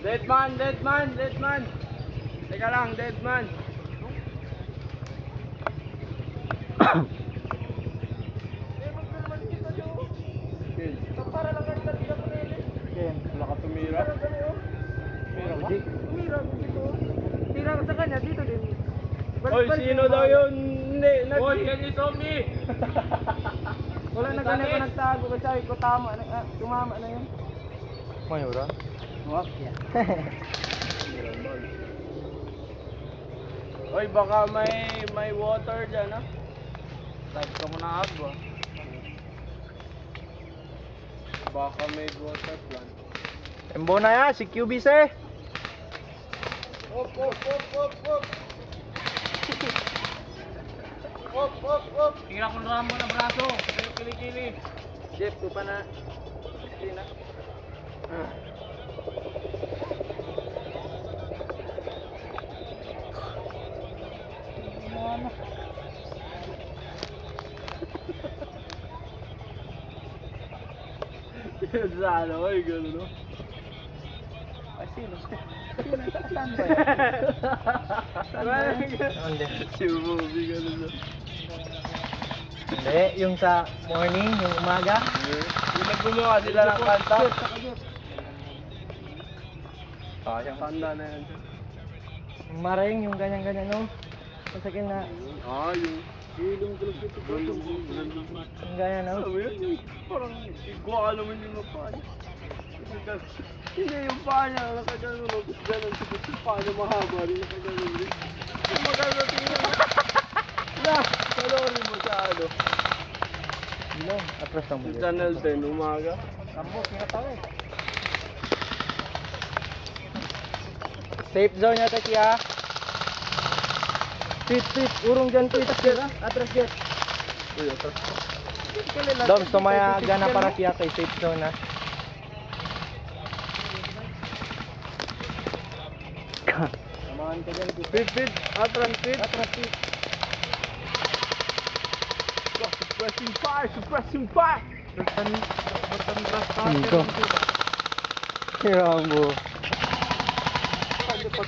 Dead man, dead man, dead man. Teka lang, dead man. Para lang ang tatlo ko nila. Ken, wala ka tumira. Tumira ba? Tumira dito. Tira ka sa kanya dito din. Oy, sino daw yun? Hindi, Oy, yan yung zombie. Wala na ganun ko nagtago kasi sabi ko tama na, tumama na yun. Mayura? Wak yan. Oy, baka may water dyan, ha? Sabi ka muna agwa. Baka may water plant. Embo na ya, si QB sir. Op, op, op, op, op. Op, op, op. Tira ko na mo na braso. Kili-kili. Jeff, ko pa na. Hindi na. Sa ano, ay gano'n, no? Ay, sino? Saan ba yan? Hindi. Si Bobby, gano'n, no? Hindi, yung sa morning, yung umaga. Yung naggumawa sila ng kanta. Sayang. Kanta na yan. Yung maring, yung ganyan-ganyan, no? Masakin na, Yung ilong ko lang yung ganyan, no? alam mo yun, yung parang igwa naman yung paa niya. Hindi yung paa niya, nakagano, tapos gano'n, tapos yung paa niya mahaba rin, nakagano rin. Yung magagating na. Na, kalori mo sa ano. Hindi, atras lang mo. Yung Channel 10, umaga. Rambo, kinatawa eh. Safe zone yata siya. Tweet, urong dyan tweet. Atras jet. Uy, atras. Dom, sumaya gana para siya kay safe zone na. Samahan ka dyan. Pit, atras, pit. Atras tweet. Suppressing fire, suppressing fire. Rambo. Ano pa